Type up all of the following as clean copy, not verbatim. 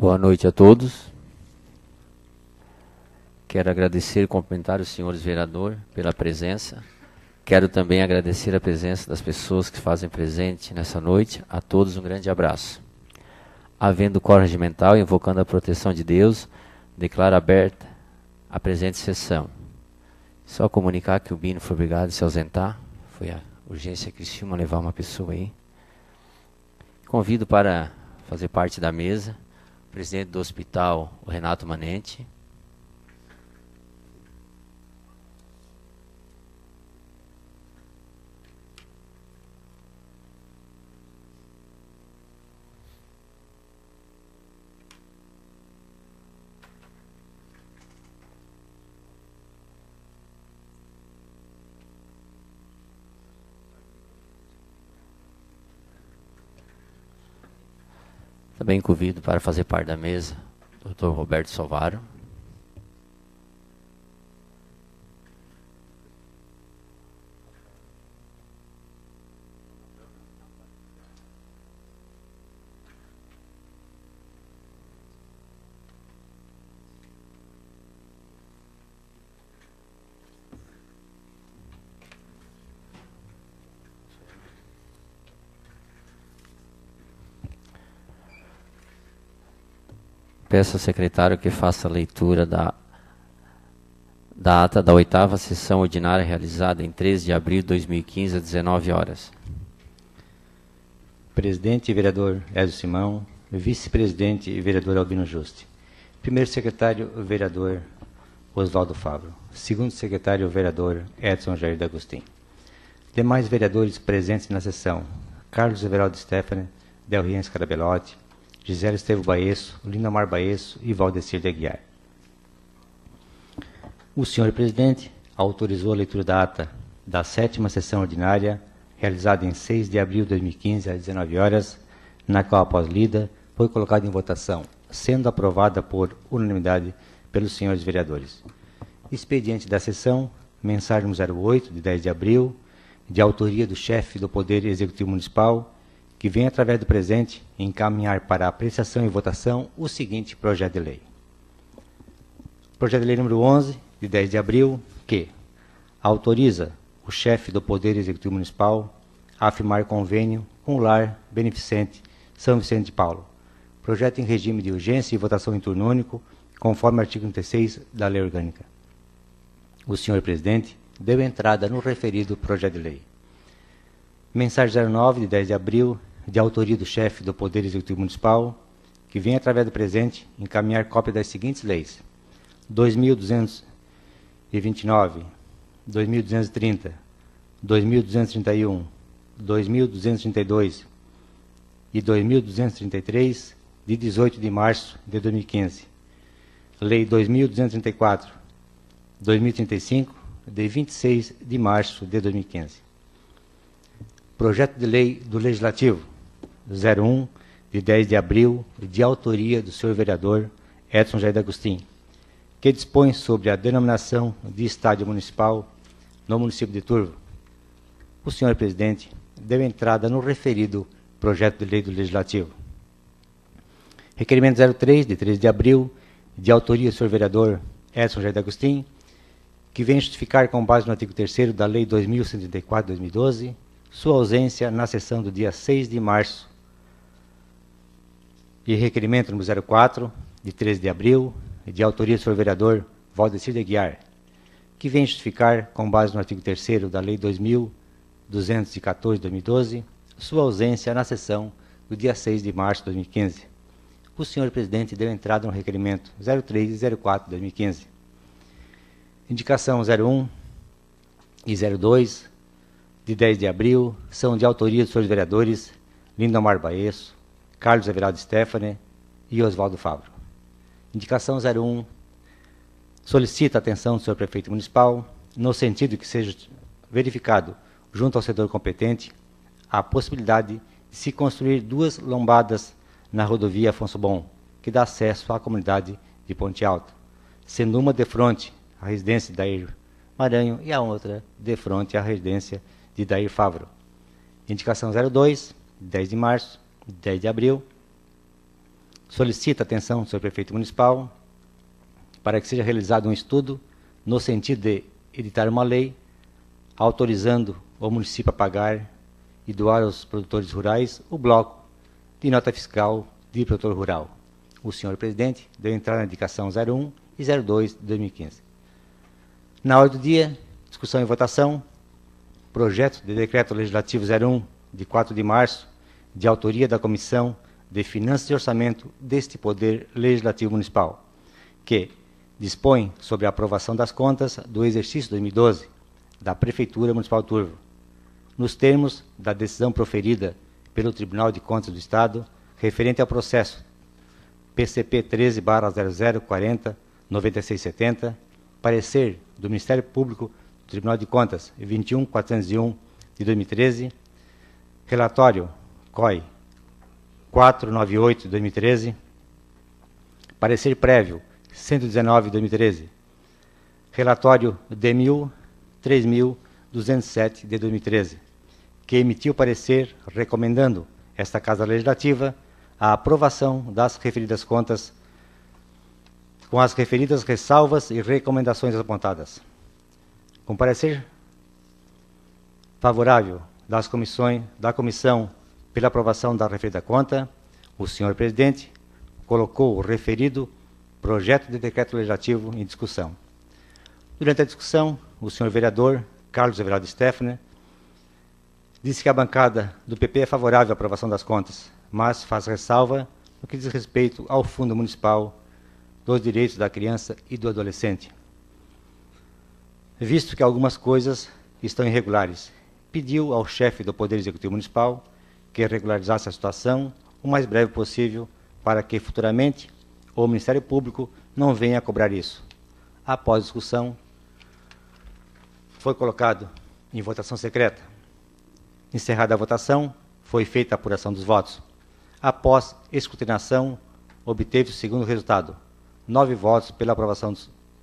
Boa noite a todos. Quero agradecer e cumprimentar os senhores vereadores pela presença. Quero também agradecer a presença das pessoas que fazem presente nessa noite. A todos um grande abraço. Havendo quórum regimental, invocando a proteção de Deus, declaro aberta a presente sessão. Só comunicar que o Bino foi obrigado a se ausentar. Foi a urgência Criciúma levar uma pessoa aí. Convido para fazer parte da mesa o presidente do hospital, o Renato Manente. Também convido para fazer parte da mesa o Dr. Roberto Salvaro. Peço ao secretário que faça a leitura da ata da 8ª sessão ordinária realizada em 13 de abril de 2015, às 19 horas. Presidente, vereador Ézio Simão. Vice-presidente, vereador Albino Juste. Primeiro secretário, vereador Oswaldo Fabro. Segundo secretário, vereador Edson Jair D'Agostin. Demais vereadores presentes na sessão: Carlos Everaldo Stefani, Delriens Carabelotti, Gisele Estevo Baesso, Lindomar Baesso e Valdecir de Aguiar. O senhor presidente autorizou a leitura da ata da 7ª sessão ordinária, realizada em 6 de abril de 2015, às 19 horas, na qual, após lida, foi colocada em votação, sendo aprovada por unanimidade pelos senhores vereadores. Expediente da sessão, mensagem 08, de 10 de abril, de autoria do chefe do Poder Executivo Municipal, que vem, através do presente, encaminhar para apreciação e votação o seguinte projeto de lei. Projeto de lei número 11, de 10 de abril, que autoriza o chefe do Poder Executivo Municipal a firmar convênio com o Lar Beneficente São Vicente de Paulo. Projeto em regime de urgência e votação em turno único, conforme o artigo 36 da Lei Orgânica. O senhor presidente deu entrada no referido projeto de lei. Mensagem 09, de 10 de abril, de autoria do chefe do Poder Executivo Municipal, que vem, através do presente, encaminhar cópia das seguintes leis: 2.229, 2.230, 2.231, 2.232 e 2.233, de 18 de março de 2015. Lei 2.234, 2035, de 26 de março de 2015. Projeto de lei do Legislativo 01, de 10 de abril, de autoria do senhor vereador Edson Jair D'Agostin, que dispõe sobre a denominação de estádio municipal no município de Turvo. O senhor presidente deu entrada no referido projeto de lei do Legislativo. Requerimento 03, de 13 de abril, de autoria do senhor vereador Edson Jair D'Agostin, que vem justificar, com base no artigo 3º da Lei 2.134 de 2012, sua ausência na sessão do dia 6 de março. E requerimento número 04, de 13 de abril, de autoria do senhor vereador Valdecir de Aguiar, que vem justificar, com base no artigo 3º da Lei 2.214 de 2012, sua ausência na sessão do dia 6 de março de 2015. O senhor presidente deu entrada no requerimento 03 e 04 de 2015. Indicação 01 e 02, de 10 de abril, são de autoria dos senhores vereadores Lindomar Baesso, Carlos Everaldo Stefani e Oswaldo Fabro. Indicação 01 solicita a atenção do senhor prefeito municipal, no sentido que seja verificado, junto ao setor competente, a possibilidade de se construir 2 lombadas na rodovia Afonso Bon, que dá acesso à comunidade de Ponte Alta, sendo uma de frente à residência de Dair Maranhão e a outra de frente à residência de Dair Favro. Indicação 02, de 10 de março, de 10 de abril, solicita a atenção do senhor prefeito municipal para que seja realizado um estudo no sentido de editar uma lei autorizando o município a pagar e doar aos produtores rurais o bloco de nota fiscal de produtor rural. O senhor presidente deu entrada na indicação 01 e 02 de 2015. Na ordem do dia, discussão e votação, projeto de decreto legislativo 01 de 4 de março, de autoria da Comissão de Finanças e Orçamento deste Poder Legislativo Municipal, que dispõe sobre a aprovação das contas do exercício 2012 da Prefeitura Municipal de Turvo, nos termos da decisão proferida pelo Tribunal de Contas do Estado referente ao processo PCP 13/0040-9670, parecer do Ministério Público do Tribunal de Contas 21.401 de 2013, relatório COI 498 de 2013, parecer prévio 119 de 2013, relatório DEMIL 3.207 de 2013, que emitiu parecer recomendando esta Casa Legislativa a aprovação das referidas contas com as referidas ressalvas e recomendações apontadas. Com parecer favorável da comissão pela aprovação da referida conta, o senhor presidente colocou o referido projeto de decreto legislativo em discussão. Durante a discussão, o senhor vereador Carlos Everaldo Steffner disse que a bancada do PP é favorável à aprovação das contas, mas faz ressalva no que diz respeito ao Fundo Municipal dos Direitos da Criança e do Adolescente, visto que algumas coisas estão irregulares. Pediu ao chefe do Poder Executivo Municipal que regularizasse a situação o mais breve possível para que futuramente o Ministério Público não venha a cobrar isso. Após discussão, foi colocado em votação secreta. Encerrada a votação, foi feita a apuração dos votos. Após escrutinação, obteve o segundo resultado: 9 votos pela aprovação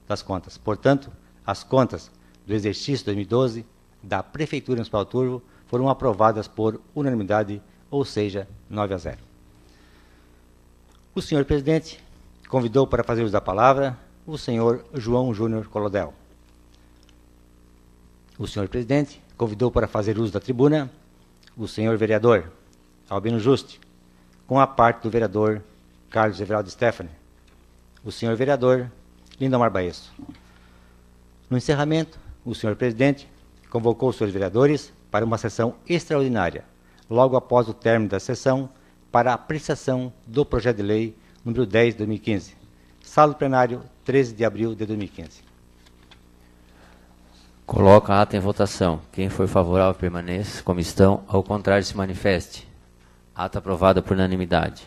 das contas. Portanto, as contas do exercício 2012 da Prefeitura Municipal de Turvo foram aprovadas por unanimidade, ou seja, 9-0. O senhor presidente convidou para fazer uso da palavra o senhor João Júnior Colodel. O senhor presidente convidou para fazer uso da tribuna o senhor vereador Albino Juste, com a parte do vereador Carlos Everaldo Steffner, o senhor vereador Lindomar Baesso. No encerramento, o senhor presidente convocou os senhores vereadores para uma sessão extraordinária, logo após o término da sessão, para a apreciação do projeto de lei número 10 de 2015, sala do plenário 13 de abril de 2015. Coloca a ata em votação. Quem for favorável permaneça como estão, ao contrário se manifeste. Ata aprovada por unanimidade.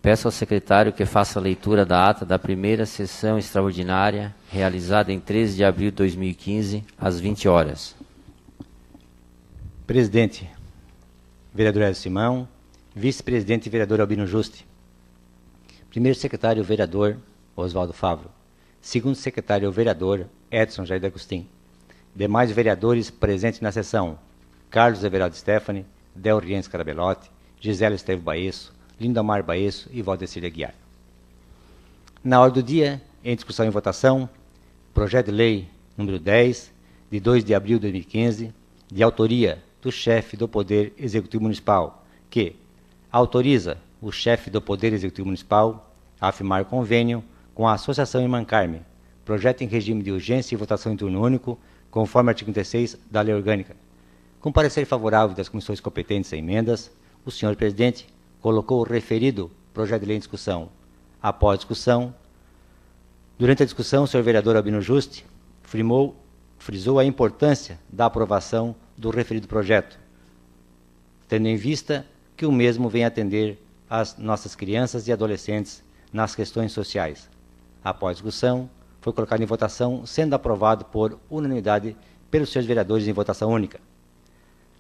Peço ao secretário que faça a leitura da ata da primeira sessão extraordinária, realizada em 13 de abril de 2015, às 20 horas. Presidente, vereador Hélio Simão. Vice-presidente, vereador Albino Juste. Primeiro secretário, vereador Oswaldo Favro. Segundo secretário, vereador Edson Jair Agostinho. Demais vereadores presentes na sessão: Carlos Everaldo Steffner, Del Rienz Carabelotti, Gisela Esteve Baesso, Lindomar Baesso e Valdecir Aguiar. Na ordem do dia, em discussão e votação, projeto de lei número 10, de 2 de abril de 2015, de autoria do chefe do Poder Executivo Municipal, que autoriza o chefe do Poder Executivo Municipal a firmar convênio com a Associação Irmã Carme, projeto em regime de urgência e votação em turno único, conforme artigo 36 da Lei Orgânica. Com parecer favorável das comissões competentes a emendas, o senhor presidente colocou o referido projeto de lei em discussão. Após discussão, durante a discussão, o senhor vereador Albino Juste frisou a importância da aprovação do referido projeto, tendo em vista que o mesmo vem atender às nossas crianças e adolescentes nas questões sociais. Após discussão, foi colocado em votação, sendo aprovado por unanimidade pelos senhores vereadores em votação única.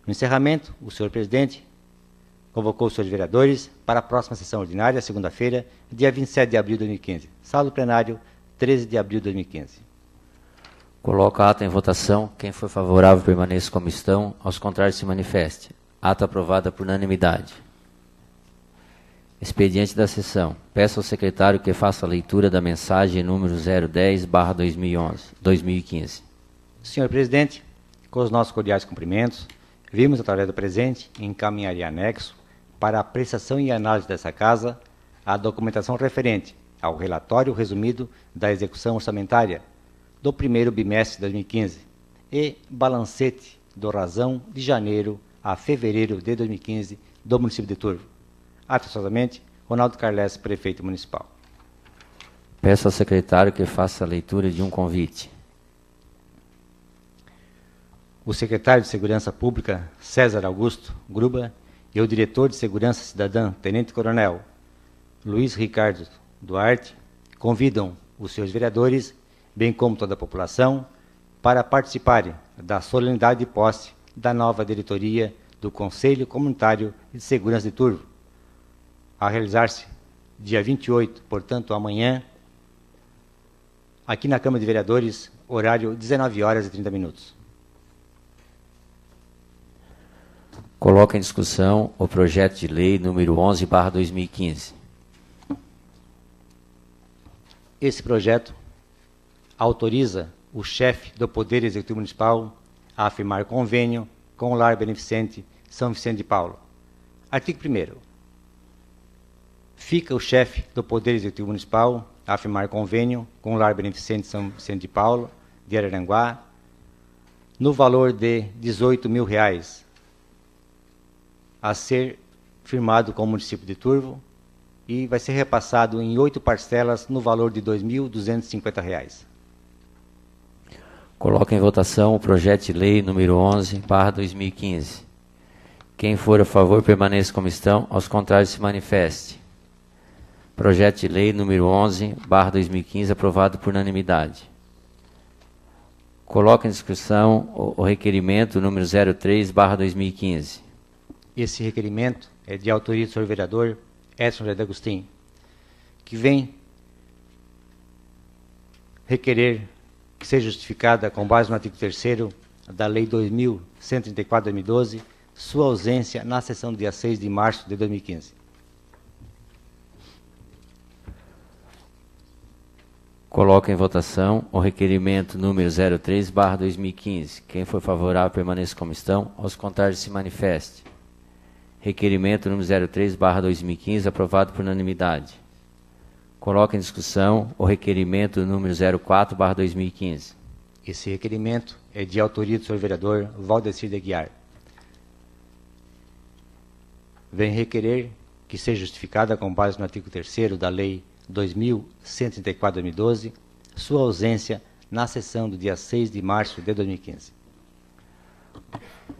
No encerramento, o senhor presidente convocou os senhores vereadores para a próxima sessão ordinária, segunda-feira, dia 27 de abril de 2015. Sala do plenário, 13 de abril de 2015. Coloca a ata em votação. Quem for favorável permaneça como estão, aos contrários se manifeste. Ata aprovada por unanimidade. Expediente da sessão. Peço ao secretário que faça a leitura da mensagem número 010/2015. Senhor presidente, com os nossos cordiais cumprimentos, vimos, através do presente, encaminhar em anexo para a apreciação e análise dessa Casa a documentação referente ao relatório resumido da execução orçamentária do primeiro bimestre de 2015 e balancete do razão de janeiro a fevereiro de 2015 do município de Turvo. Atenciosamente, Ronaldo Carles, prefeito municipal. Peço ao secretário que faça a leitura de um convite. O secretário de Segurança Pública, César Augusto Gruba, e o diretor de Segurança Cidadã, Tenente Coronel Luiz Ricardo Duarte, convidam os seus vereadores, bem como toda a população, para participarem da solenidade de posse da nova diretoria do Conselho Comunitário de Segurança de Turvo, a realizar-se dia 28, portanto amanhã, aqui na Câmara de Vereadores, horário 19h30. Coloco em discussão o projeto de lei número 11/2015. Esse projeto autoriza o chefe do Poder Executivo Municipal a afirmar convênio com o Lar Beneficente São Vicente de Paulo. Artigo 1º. Fica o chefe do Poder Executivo Municipal a afirmar convênio com o Lar Beneficente São Vicente de Paulo, de Araranguá, no valor de R$ 18.000, a ser firmado com o município de Turvo, e vai ser repassado em 8 parcelas no valor de R$ 2.250. Coloco em votação o projeto de lei número 11/2015. Quem for a favor, permaneça como estão. Aos contrários, se manifeste. Projeto de lei número 11/2015, aprovado por unanimidade. Coloco em discussão o requerimento número 03/2015. Esse requerimento é de autoria do senhor vereador Edson José Agostinho, que vem requerer que seja justificada, com base no artigo 3º da Lei 2.134/2012, sua ausência na sessão do dia 6 de março de 2015. Coloco em votação o requerimento número 03/2015. Quem for favorável, permaneça como estão. Aos contrários, se manifeste. Requerimento número 03/2015, aprovado por unanimidade. Coloco em discussão o requerimento número 04/2015. Esse requerimento é de autoria do senhor vereador Valdecir de Aguiar. Vem requerer que seja justificada, com base no artigo 3º da Lei 2.134/2012, sua ausência na sessão do dia 6 de março de 2015.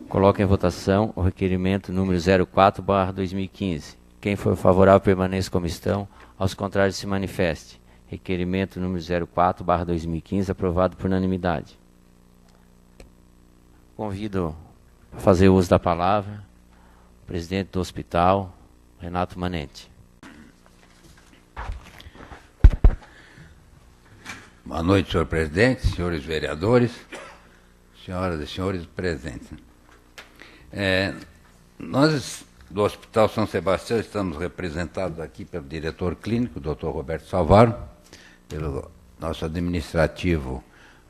Coloco em votação o requerimento número 04/2015. Quem for favorável, permaneça como estão. Aos contrários, se manifeste. Requerimento número 04/2015, aprovado por unanimidade. Convido a fazer uso da palavra o presidente do hospital, Renato Manente. Boa noite, senhor presidente, senhores vereadores, senhoras e senhores presentes. Nós, do Hospital São Sebastião, estamos representados aqui pelo diretor clínico, Dr. Roberto Salvaro, pelo nosso administrativo,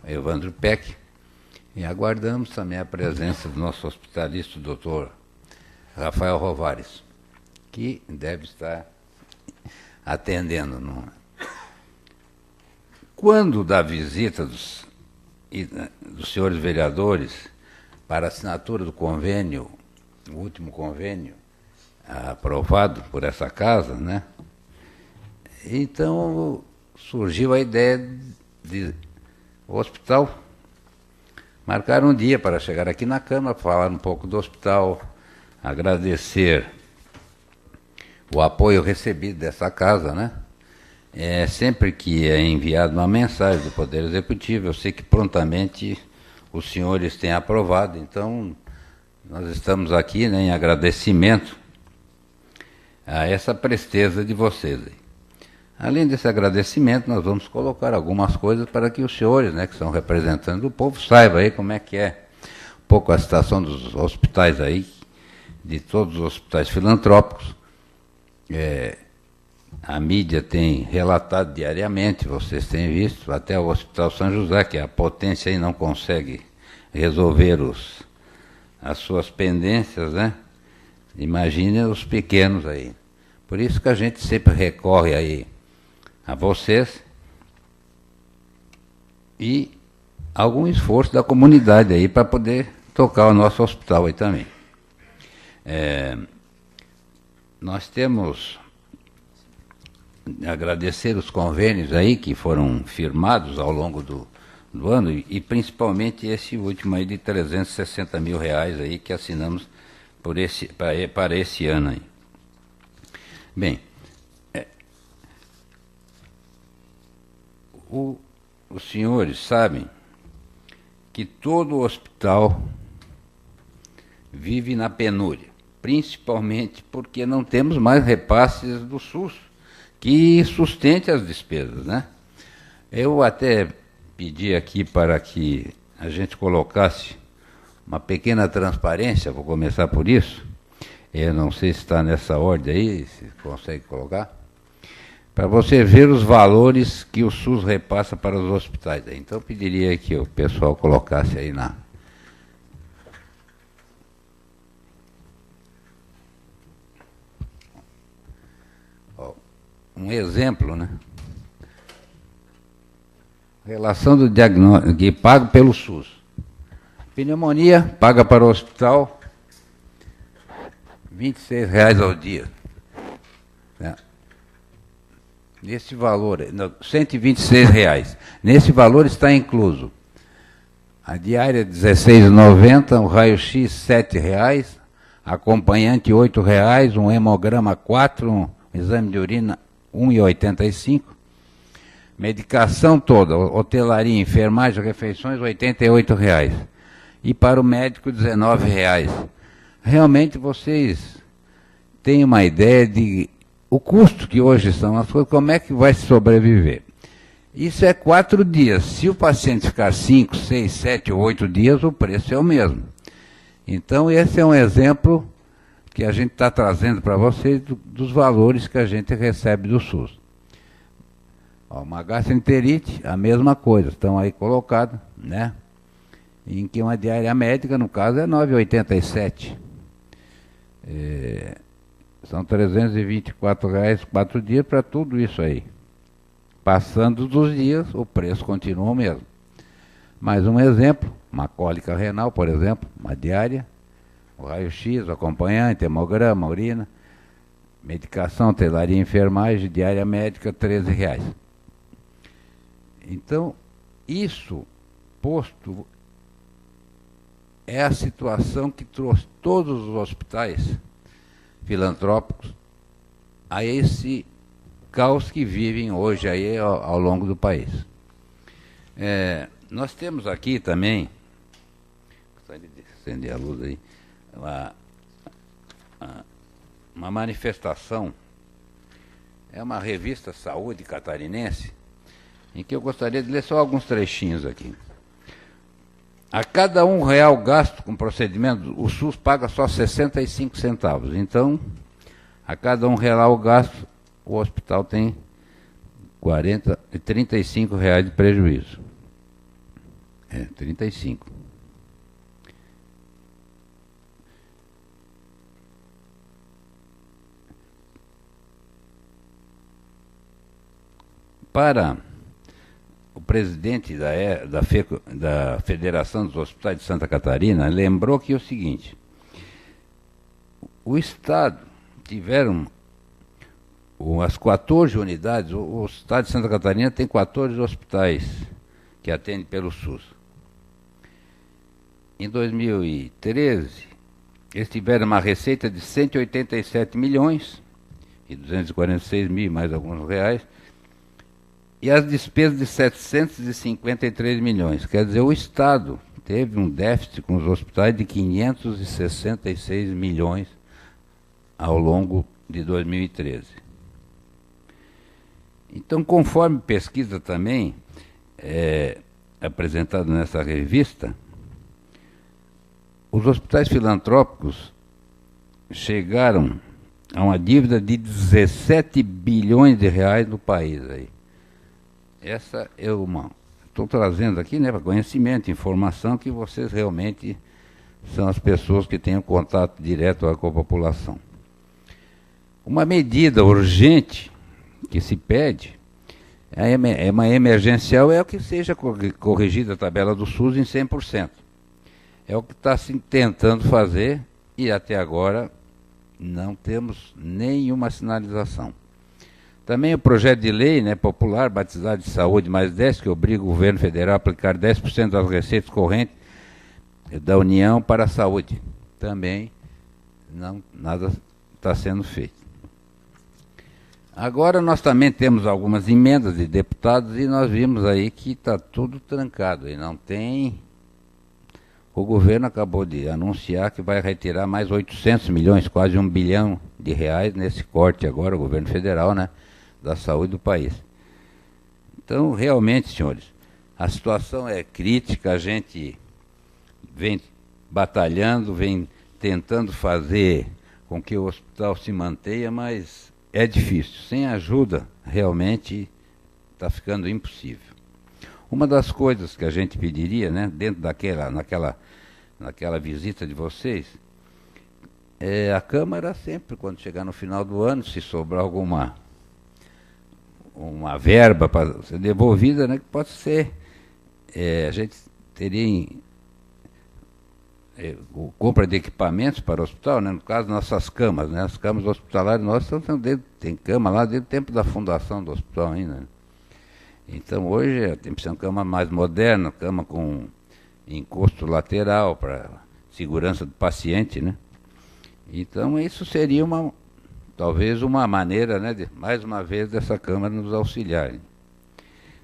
Evandro Peck, e aguardamos também a presença do nosso hospitalista, o Dr. Rafael Rovares, que deve estar atendendo. Quando da visita dos senhores vereadores para a assinatura do convênio, o último convênio aprovado por essa casa, né? Então surgiu a ideia de o hospital marcar um dia para chegar aqui na Câmara, falar um pouco do hospital, agradecer o apoio recebido dessa casa, né? Sempre que é enviada uma mensagem do Poder Executivo, eu sei que prontamente os senhores têm aprovado, então nós estamos aqui, né, em agradecimento a essa presteza de vocês. Além desse agradecimento, nós vamos colocar algumas coisas para que os senhores, né, que são representantes do povo, saibam aí como é que é um pouco a situação dos hospitais aí, de todos os hospitais filantrópicos, a mídia tem relatado diariamente, vocês têm visto, até o Hospital São José, que a potência aí não consegue resolver as suas pendências, né? Imagine os pequenos aí. Por isso que a gente sempre recorre aí a vocês e algum esforço da comunidade aí para poder tocar o nosso hospital aí também. Nós temos agradecer os convênios aí que foram firmados ao longo do ano e principalmente esse último aí de R$360 mil aí que assinamos para esse ano aí. Bem, os senhores sabem que todo hospital vive na penúria, principalmente porque não temos mais repasses do SUS que sustente as despesas, né? Eu até pedi aqui para que a gente colocasse uma pequena transparência, vou começar por isso. Eu não sei se está nessa ordem aí, se consegue colocar, para você ver os valores que o SUS repassa para os hospitais. Então, eu pediria que o pessoal colocasse aí um exemplo, né? Relação do diagnóstico, que pago pelo SUS. Pneumonia, paga para o hospital R$26 ao dia. Né? Nesse valor, R$126. Nesse valor está incluso a diária R$16,90, o raio-x R$7, acompanhante R$8, um hemograma R$4, um exame de urina R$1,85, medicação toda, hotelaria, enfermagem, refeições R$88. E para o médico R$19. Realmente vocês têm uma ideia de o custo que hoje são as coisas, como é que vai sobreviver? Isso é 4 dias. Se o paciente ficar 5, 6, 7 ou 8 dias, o preço é o mesmo. Então esse é um exemplo que a gente está trazendo para vocês dos valores que a gente recebe do SUS. Uma gastroenterite, a mesma coisa, estão aí colocados, né? Em que uma diária médica, no caso, é R$9,87. São R$324, 4 dias para tudo isso aí. Passando dos dias, o preço continua o mesmo. Mais um exemplo, uma cólica renal, por exemplo, uma diária, o raio-x, o acompanhante, hemograma, urina, medicação, hotelaria e enfermagem, diária médica, R$13. Então, isso posto é a situação que trouxe todos os hospitais filantrópicos a esse caos que vivem hoje aí ao longo do país. Nós temos aqui também, gostaria de acender a luz aí, uma manifestação, é uma revista Saúde Catarinense, em que eu gostaria de ler só alguns trechinhos aqui. A cada R$1 gasto com procedimento, o SUS paga só 65 centavos. Então, a cada R$1 gasto, o hospital tem R$35 de prejuízo. 35. Para o presidente da Federação dos Hospitais de Santa Catarina, lembrou que é o seguinte: o Estado tiveram as 14 unidades, o Estado de Santa Catarina tem 14 hospitais que atendem pelo SUS. Em 2013, eles tiveram uma receita de 187 milhões e 246 mil, mais alguns reais, e as despesas de 753 milhões. Quer dizer, o Estado teve um déficit com os hospitais de 566 milhões ao longo de 2013. Então, conforme pesquisa também apresentada nessa revista, os hospitais filantrópicos chegaram há uma dívida de 17 bilhões de reais no país aí. Essa é uma... Estou trazendo aqui, né, para conhecimento, informação, que vocês realmente são as pessoas que têm um contato direto com a população. Uma medida urgente que se pede, é uma emergencial, é o que seja corrigida a tabela do SUS em 100%. É o que está se tentando fazer e até agora não temos nenhuma sinalização. Também o projeto de lei, né, popular, batizado de Saúde mais 10, que obriga o governo federal a aplicar 10% das receitas correntes da União para a saúde. Também nada está sendo feito. Agora nós também temos algumas emendas de deputados e nós vimos aí que está tudo trancado e não tem... O governo acabou de anunciar que vai retirar mais 800 milhões, quase 1 bilhão de reais nesse corte agora, o governo federal, né, da saúde do país. Então, realmente, senhores, a situação é crítica, a gente vem batalhando, vem tentando fazer com que o hospital se mantenha, mas é difícil. Sem ajuda, realmente está ficando impossível. Uma das coisas que a gente pediria, né, dentro naquela visita de vocês, a Câmara sempre, quando chegar no final do ano, se sobrar uma verba para ser devolvida, né, que pode ser, a gente teria compra de equipamentos para o hospital, né, no caso nossas camas, né, as camas hospitalares nossas tem cama lá desde o tempo da fundação do hospital ainda, né? Então hoje tem que ser uma cama mais moderna, cama com encosto lateral para segurança do paciente, né? Então isso seria talvez uma maneira, né, mais uma vez dessa Câmara nos auxiliar.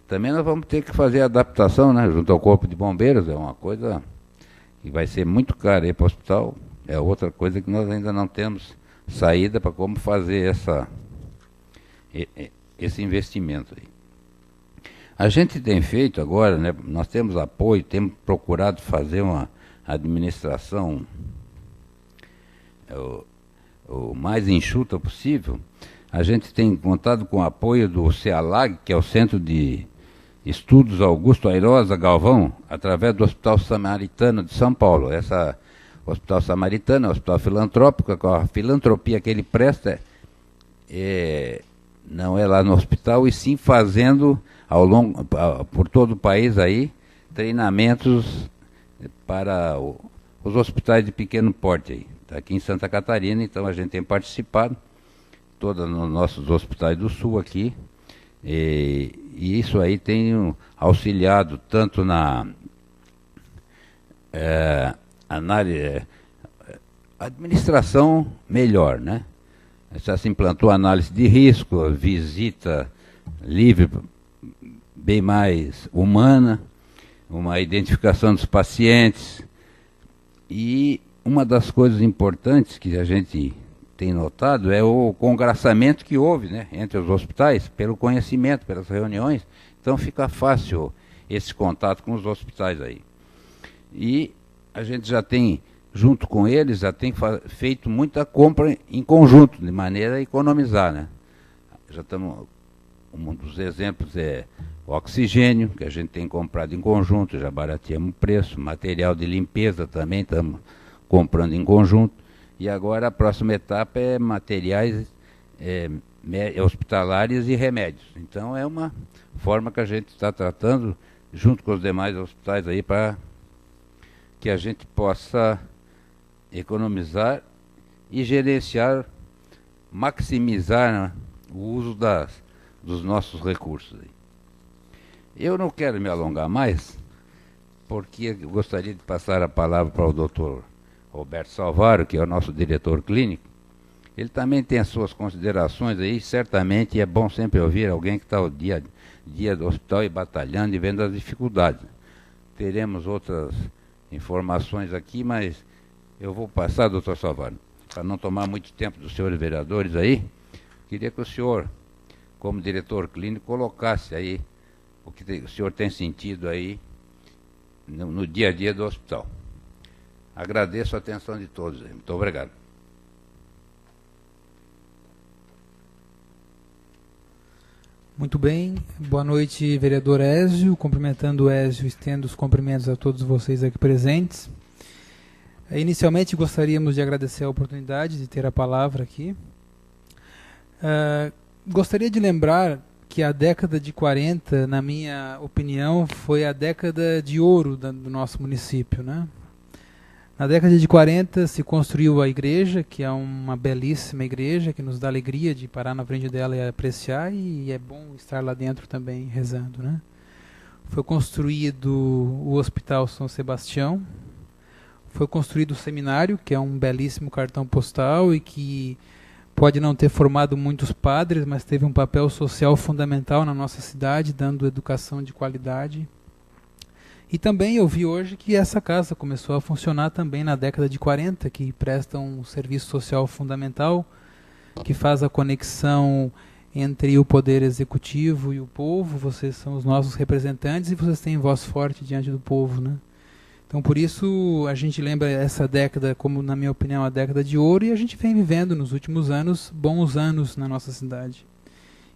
Também nós vamos ter que fazer a adaptação, né, junto ao Corpo de Bombeiros, é uma coisa que vai ser muito cara aí para o hospital, é outra coisa que nós ainda não temos saída para como fazer esse investimento aí. A gente tem feito agora, né, nós temos apoio, temos procurado fazer uma administração o mais enxuta possível. A gente tem contado com o apoio do CEALAG, que é o Centro de Estudos Augusto Airosa Galvão, através do Hospital Samaritano de São Paulo. O Hospital Samaritano é um hospital filantrópico, com a filantropia que ele presta não é lá no hospital, e sim fazendo por todo o país aí, treinamentos para os hospitais de pequeno porte aí. Tá aqui em Santa Catarina, então a gente tem participado, todos nos nossos hospitais do Sul aqui, e isso aí tem auxiliado tanto na administração melhor, né? Já se implantou análise de risco, visita livre, bem mais humana, uma identificação dos pacientes. E uma das coisas importantes que a gente tem notado é o congraçamento que houve, né, entre os hospitais, pelo conhecimento, pelas reuniões. Então fica fácil esse contato com os hospitais aí. E a gente já tem, junto com eles, já tem feito muita compra em conjunto, de maneira a economizar, né? Já estamos, um dos exemplos é o oxigênio, que a gente tem comprado em conjunto, já barateamos o preço, material de limpeza também estamos comprando em conjunto, e agora a próxima etapa é materiais hospitalares e remédios. Então é uma forma que a gente está tratando, junto com os demais hospitais aí, para que a gente possa economizar e gerenciar, maximizar, né, o uso dos nossos recursos aí. Eu não quero me alongar mais, porque eu gostaria de passar a palavra para o doutor Roberto Salvaro, que é o nosso diretor clínico. Ele também tem as suas considerações aí, certamente é bom sempre ouvir alguém que está o dia a dia do hospital e batalhando e vendo as dificuldades. Teremos outras informações aqui, mas eu vou passar, doutor Salvaro, para não tomar muito tempo dos senhores vereadores aí. Queria que o senhor, como diretor clínico, colocasse aí o que o senhor tem sentido aí no dia a dia do hospital. Agradeço a atenção de todos. Muito obrigado. Muito bem, boa noite, vereador Ézio. Cumprimentando o Ézio, estendo os cumprimentos a todos vocês aqui presentes. Inicialmente, gostaríamos de agradecer a oportunidade de ter a palavra aqui. Gostaria de lembrar que a década de 40, na minha opinião, foi a década de ouro do nosso município, né? Na década de 40 se construiu a igreja, que é uma belíssima igreja, que nos dá alegria de parar na frente dela e apreciar, e é bom estar lá dentro também rezando, né? Foi construído o Hospital São Sebastião, foi construído o seminário, que é um belíssimo cartão postal e que pode não ter formado muitos padres, mas teve um papel social fundamental na nossa cidade, dando educação de qualidade. E também eu vi hoje que essa casa começou a funcionar também na década de 40, que presta um serviço social fundamental, que faz a conexão entre o poder executivo e o povo. Vocês são os nossos representantes e vocês têm voz forte diante do povo, né? Então, por isso, a gente lembra essa década como, na minha opinião, a década de ouro, e a gente vem vivendo nos últimos anos, bons anos na nossa cidade.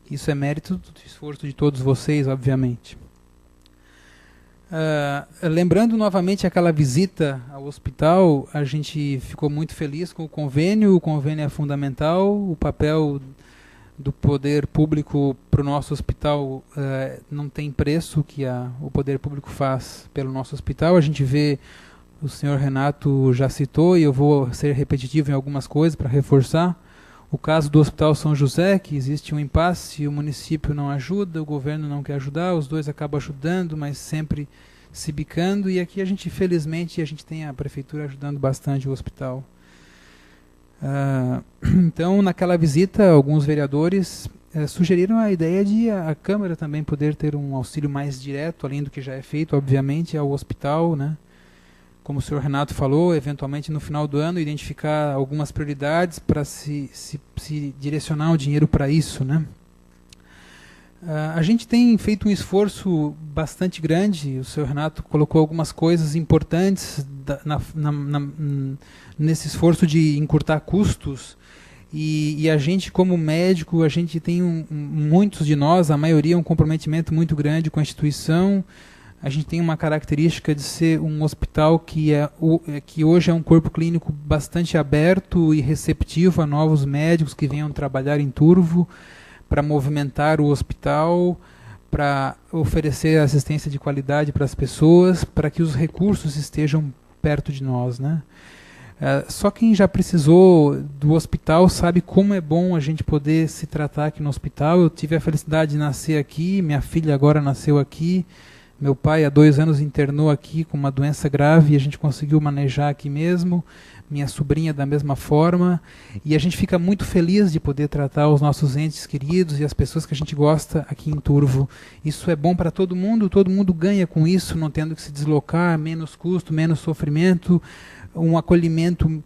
Isso é mérito do esforço de todos vocês, obviamente. Lembrando novamente aquela visita ao hospital, a gente ficou muito feliz com o convênio é fundamental, o papel do poder público para o nosso hospital não tem preço que o poder público faz pelo nosso hospital. A gente vê, o senhor Renato já citou, e eu vou ser repetitivo em algumas coisas para reforçar, o caso do Hospital São José, que existe um impasse, o município não ajuda, o governo não quer ajudar, os dois acabam ajudando, mas sempre se bicando, e aqui a gente, felizmente, a gente tem a prefeitura ajudando bastante o hospital. Então, naquela visita, alguns vereadores sugeriram a ideia de a Câmara também poder ter um auxílio mais direto, além do que já é feito, obviamente, ao hospital, né? Como o senhor Renato falou, eventualmente no final do ano, identificar algumas prioridades para se direcionar o dinheiro para isso, né? A gente tem feito um esforço bastante grande, o senhor Renato colocou algumas coisas importantes nesse esforço de encurtar custos, e a gente, como médico, a gente tem muitos de nós, a maioria, um comprometimento muito grande com a instituição. A gente tem uma característica de ser um hospital que hoje é um corpo clínico bastante aberto e receptivo a novos médicos que venham trabalhar em Turvo, para movimentar o hospital, para oferecer assistência de qualidade para as pessoas, para que os recursos estejam perto de nós, né? Só quem já precisou do hospital sabe como é bom a gente poder se tratar aqui no hospital. Eu tive a felicidade de nascer aqui, minha filha agora nasceu aqui, meu pai há 2 anos internou aqui com uma doença grave e a gente conseguiu manejar aqui mesmo, minha sobrinha da mesma forma, e a gente fica muito feliz de poder tratar os nossos entes queridos e as pessoas que a gente gosta aqui em Turvo. Isso é bom para todo mundo ganha com isso, não tendo que se deslocar, menos custo, menos sofrimento, um acolhimento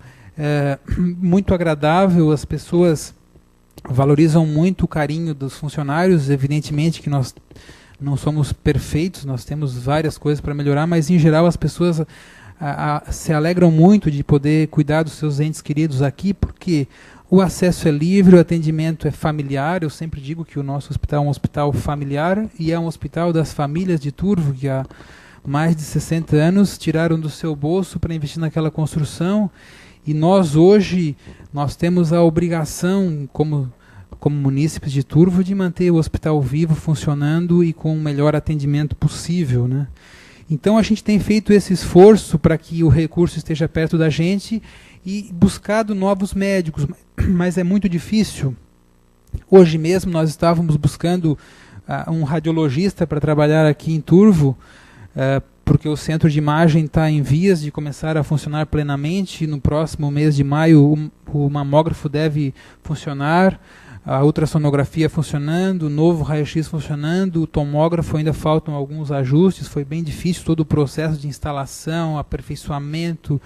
muito agradável. As pessoas valorizam muito o carinho dos funcionários, evidentemente que nós não somos perfeitos, nós temos várias coisas para melhorar, mas em geral as pessoas se alegram muito de poder cuidar dos seus entes queridos aqui, porque o acesso é livre, o atendimento é familiar. Eu sempre digo que o nosso hospital é um hospital familiar e é um hospital das famílias de Turvo, que há mais de 60 anos tiraram do seu bolso para investir naquela construção, e nós hoje temos a obrigação, como munícipes de Turvo, de manter o hospital vivo, funcionando e com o melhor atendimento possível, né? Então a gente tem feito esse esforço para que o recurso esteja perto da gente e buscado novos médicos, mas é muito difícil. Hoje mesmo nós estávamos buscando um radiologista para trabalhar aqui em Turvo, porque o centro de imagem está em vias de começar a funcionar plenamente. No próximo mês de maio o mamógrafo deve funcionar, a ultrassonografia funcionando, o novo raio-x funcionando, o tomógrafo ainda faltam alguns ajustes. Foi bem difícil todo o processo de instalação, aperfeiçoamento,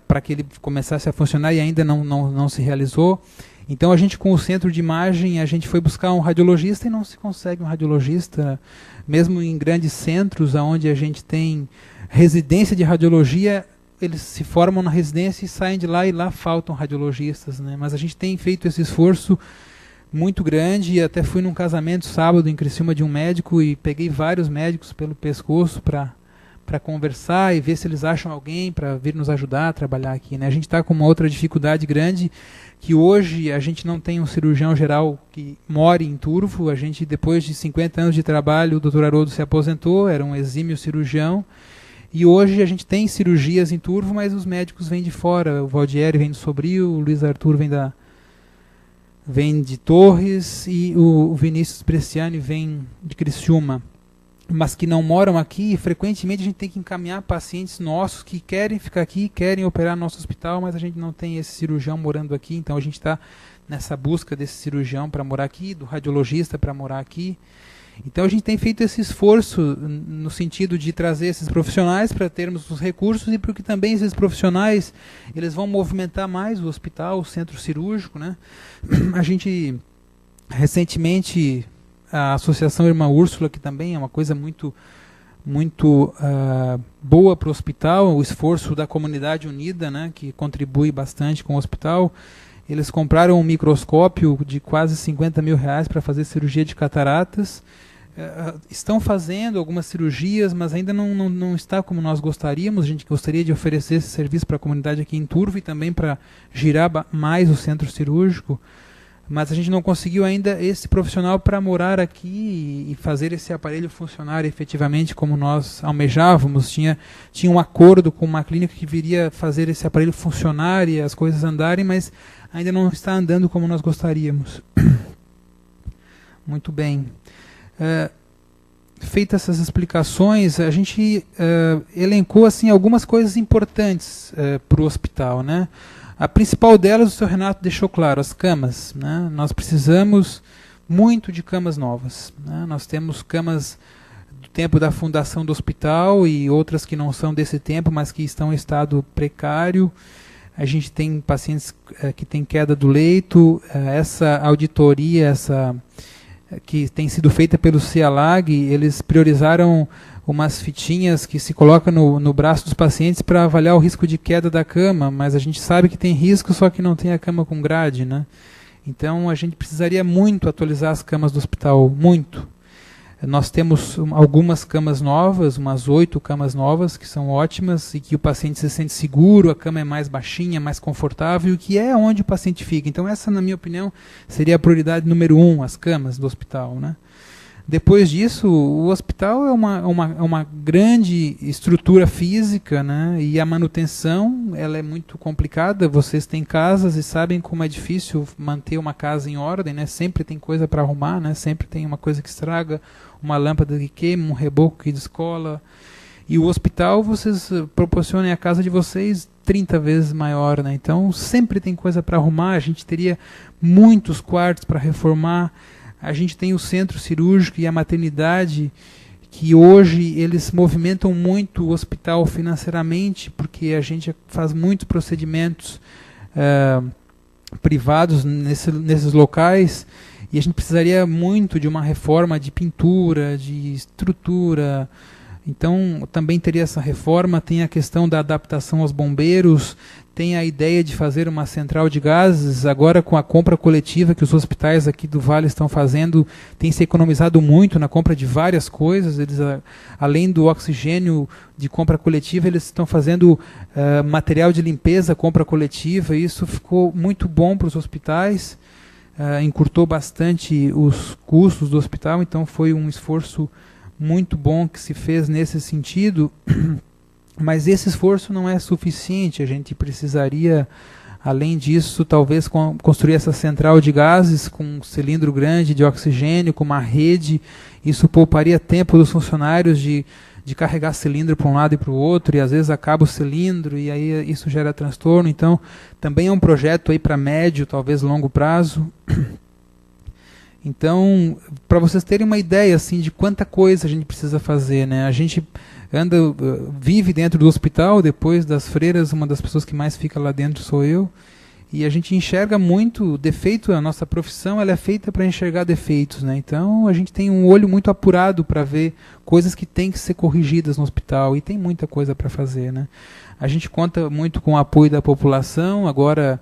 para que ele começasse a funcionar, e ainda não se realizou. Então a gente, com o centro de imagem, a gente foi buscar um radiologista e não se consegue um radiologista, mesmo em grandes centros onde a gente tem residência de radiologia. Eles se formam na residência e saem de lá, e lá faltam radiologistas, né? Mas a gente tem feito esse esforço muito grande, e até fui num casamento sábado em Criciúma de um médico e peguei vários médicos pelo pescoço para conversar e ver se eles acham alguém para vir nos ajudar a trabalhar aqui, né? A gente está com uma outra dificuldade grande, que hoje a gente não tem um cirurgião geral que more em Turvo. A gente, depois de 50 anos de trabalho, o Dr. Haroldo se aposentou, era um exímio cirurgião, e hoje a gente tem cirurgias em Turvo, mas os médicos vêm de fora. O Valdieri vem do Sobril, o Luiz Arthur vem de Torres, e o Vinícius Bresciani vem de Criciúma, mas que não moram aqui. E frequentemente a gente tem que encaminhar pacientes nossos que querem ficar aqui, querem operar no nosso hospital, mas a gente não tem esse cirurgião morando aqui. Então a gente está nessa busca desse cirurgião para morar aqui, do radiologista para morar aqui. Então a gente tem feito esse esforço no sentido de trazer esses profissionais para termos os recursos, e porque também esses profissionais eles vão movimentar mais o hospital, o centro cirúrgico, né? A gente recentemente, a Associação Irmã Úrsula, que também é uma coisa muito boa para o hospital, o esforço da comunidade unida, né, que contribui bastante com o hospital. Eles compraram um microscópio de quase 50 mil reais para fazer cirurgia de cataratas. Estão fazendo algumas cirurgias, mas ainda não está como nós gostaríamos. A gente gostaria de oferecer esse serviço para a comunidade aqui em Turvo e também para girar mais o centro cirúrgico. Mas a gente não conseguiu ainda esse profissional para morar aqui e fazer esse aparelho funcionar efetivamente como nós almejávamos. Tinha um acordo com uma clínica que viria fazer esse aparelho funcionar e as coisas andarem, mas ainda não está andando como nós gostaríamos. Muito bem. Feitas essas explicações, a gente elencou assim, algumas coisas importantes para o hospital, né? A principal delas, o Sr. Renato deixou claro, as camas, né? Nós precisamos muito de camas novas, né? Nós temos camas do tempo da fundação do hospital e outras que não são desse tempo, mas que estão em estado precário. A gente tem pacientes que têm queda do leito. Essa auditoria, que tem sido feita pelo CIALAG, eles priorizaram umas fitinhas que se colocam no braço dos pacientes para avaliar o risco de queda da cama, mas a gente sabe que tem risco, só que não tem a cama com grade, né? Então a gente precisaria muito atualizar as camas do hospital, muito. Nós temos algumas camas novas, umas 8 camas novas, que são ótimas, e que o paciente se sente seguro, a cama é mais baixinha, mais confortável, que é onde o paciente fica. Então essa, na minha opinião, seria a prioridade número 1, as camas do hospital, né? Depois disso, o hospital é uma grande estrutura física, né? E a manutenção ela é muito complicada. Vocês têm casas e sabem como é difícil manter uma casa em ordem, né? Sempre tem coisa para arrumar, né? Sempre tem uma coisa que estraga, uma lâmpada que queima, um reboco que descola. E o hospital, vocês proporcionam a casa de vocês 30 vezes maior, né? Então sempre tem coisa para arrumar. A gente teria muitos quartos para reformar. A gente tem o centro cirúrgico e a maternidade, que hoje eles movimentam muito o hospital financeiramente, porque a gente faz muitos procedimentos privados nesses locais, e a gente precisaria muito de uma reforma de pintura, de estrutura. Então também teria essa reforma. Tem a questão da adaptação aos bombeiros, tem a ideia de fazer uma central de gases. Agora, com a compra coletiva que os hospitais aqui do Vale estão fazendo, tem se economizado muito na compra de várias coisas. Eles, além do oxigênio de compra coletiva, eles estão fazendo material de limpeza, compra coletiva. Isso ficou muito bom para os hospitais, encurtou bastante os custos do hospital, então foi um esforço muito bom que se fez nesse sentido. Mas esse esforço não é suficiente. A gente precisaria, além disso, talvez construir essa central de gases com um cilindro grande de oxigênio, com uma rede. Isso pouparia tempo dos funcionários de carregar cilindro para um lado e para o outro, e às vezes acaba o cilindro e aí isso gera transtorno. Então também é um projeto aí para médio, talvez longo prazo. Então, para vocês terem uma ideia assim de quanta coisa a gente precisa fazer, né? A gente vive dentro do hospital. Depois das freiras, uma das pessoas que mais fica lá dentro sou eu, e a gente enxerga muito defeito. A nossa profissão ela é feita para enxergar defeitos, né? Então a gente tem um olho muito apurado para ver coisas que têm que ser corrigidas no hospital, e tem muita coisa para fazer, né? A gente conta muito com o apoio da população. Agora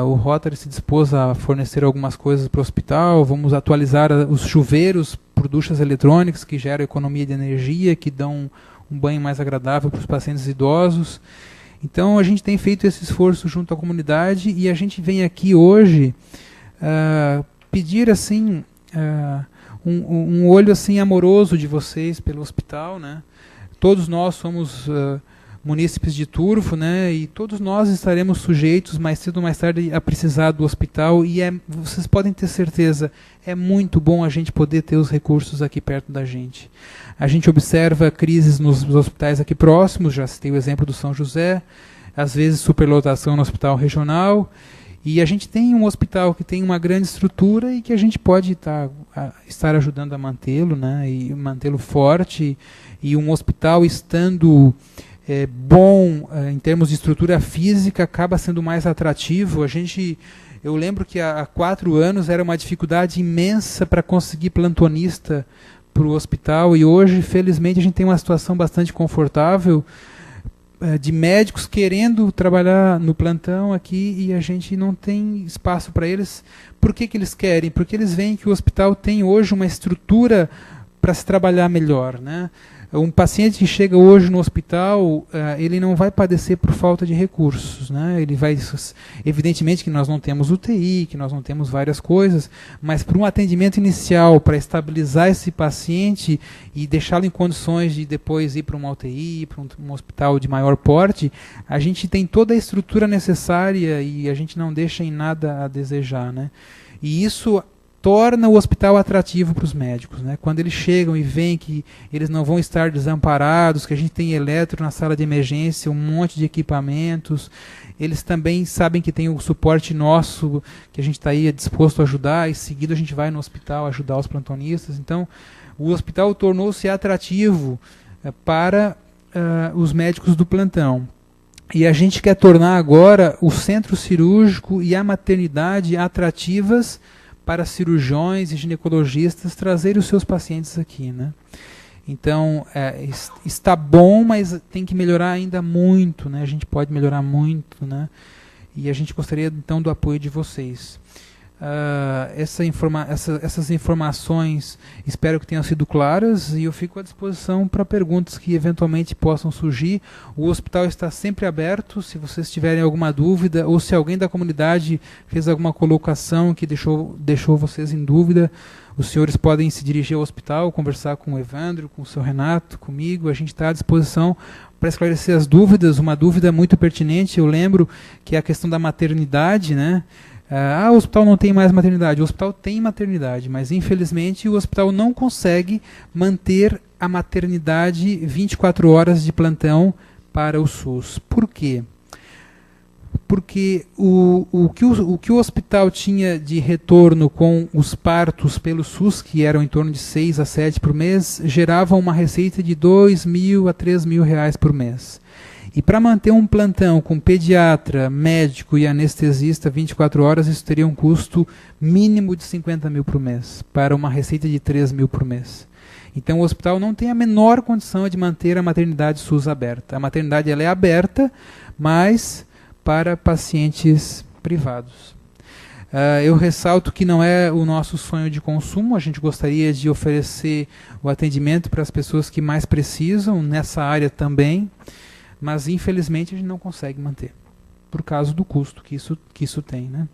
O Rotary se dispôs a fornecer algumas coisas para o hospital. Vamos atualizar os chuveiros por duchas eletrônicas que geram economia de energia, que dão um banho mais agradável para os pacientes idosos. Então a gente tem feito esse esforço junto à comunidade e a gente vem aqui hoje pedir assim um olho assim amoroso de vocês pelo hospital, né? Todos nós somos munícipes de Turvo, né? E todos nós estaremos sujeitos mais cedo ou mais tarde a precisar do hospital e vocês podem ter certeza, é muito bom a gente poder ter os recursos aqui perto da gente. A gente observa crises nos hospitais aqui próximos, já citei o exemplo do São José, às vezes superlotação no hospital regional, e a gente tem um hospital que tem uma grande estrutura e que a gente pode estar ajudando a mantê-lo, né? E mantê-lo forte, e um hospital estando bom em termos de estrutura física acaba sendo mais atrativo. Eu lembro que há 4 anos era uma dificuldade imensa para conseguir plantonista para o hospital, e hoje, felizmente, a gente tem uma situação bastante confortável de médicos querendo trabalhar no plantão aqui, e a gente não tem espaço para eles. Por que eles querem? Porque eles veem que o hospital tem hoje uma estrutura para se trabalhar melhor, né? Um paciente que chega hoje no hospital, ele não vai padecer por falta de recursos, né? Evidentemente que nós não temos UTI, que nós não temos várias coisas, mas para um atendimento inicial, para estabilizar esse paciente e deixá-lo em condições de depois ir para uma UTI, para um hospital de maior porte, a gente tem toda a estrutura necessária e a gente não deixa em nada a desejar, né? E isso torna o hospital atrativo para os médicos, né? Quando eles chegam e veem que eles não vão estar desamparados, que a gente tem eletro na sala de emergência, um monte de equipamentos, eles também sabem que tem o suporte nosso, que a gente está aí disposto a ajudar, e seguido a gente vai no hospital ajudar os plantonistas. Então, o hospital tornou-se atrativo para os médicos do plantão. E a gente quer tornar agora o centro cirúrgico e a maternidade atrativas para cirurgiões e ginecologistas trazerem os seus pacientes aqui, né? Então, está bom, mas tem que melhorar ainda muito, né? A gente pode melhorar muito, né? E a gente gostaria, então, do apoio de vocês. Essas informações espero que tenham sido claras, e eu fico à disposição para perguntas que eventualmente possam surgir. O hospital está sempre aberto, se vocês tiverem alguma dúvida, ou se alguém da comunidade fez alguma colocação que deixou vocês em dúvida, os senhores podem se dirigir ao hospital, conversar com o Evandro, com o seu Renato, comigo. A gente está à disposição para esclarecer as dúvidas. Uma dúvida muito pertinente, eu lembro, que é a questão da maternidade, né? O hospital não tem mais maternidade. O hospital tem maternidade, mas infelizmente o hospital não consegue manter a maternidade 24 horas de plantão para o SUS. Por quê? Porque o que o hospital tinha de retorno com os partos pelo SUS, que eram em torno de 6 a 7 por mês, gerava uma receita de R$2.000 a R$3.000 por mês. E para manter um plantão com pediatra, médico e anestesista 24 horas, isso teria um custo mínimo de 50 mil por mês, para uma receita de 3 mil por mês. Então o hospital não tem a menor condição de manter a maternidade SUS aberta. A maternidade ela é aberta, mas para pacientes privados. Eu ressalto que não é o nosso sonho de consumo, a gente gostaria de oferecer o atendimento para as pessoas que mais precisam, nessa área também, mas infelizmente a gente não consegue manter, por causa do custo que isso tem, né?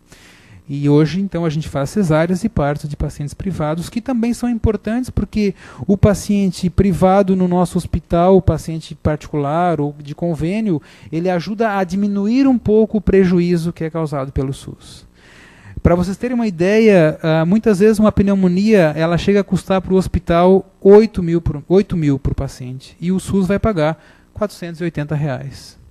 E hoje, então, a gente faz cesáreas e partos de pacientes privados, que também são importantes, porque o paciente privado no nosso hospital, o paciente particular ou de convênio, ele ajuda a diminuir um pouco o prejuízo que é causado pelo SUS. Para vocês terem uma ideia, muitas vezes uma pneumonia ela chega a custar para o hospital 8 mil por paciente, e o SUS vai pagar R$480.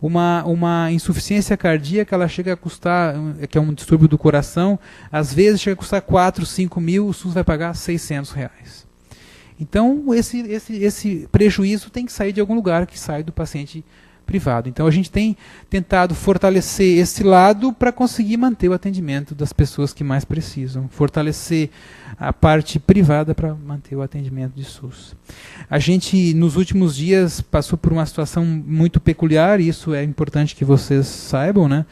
Uma insuficiência cardíaca ela chega a custar, que é um distúrbio do coração, às vezes chega a custar 4, 5 mil, o SUS vai pagar R$600. Então esse prejuízo tem que sair de algum lugar, que sai do paciente privado. Então a gente tem tentado fortalecer esse lado para conseguir manter o atendimento das pessoas que mais precisam, fortalecer a parte privada para manter o atendimento de SUS. A gente nos últimos dias passou por uma situação muito peculiar, e isso é importante que vocês saibam, né?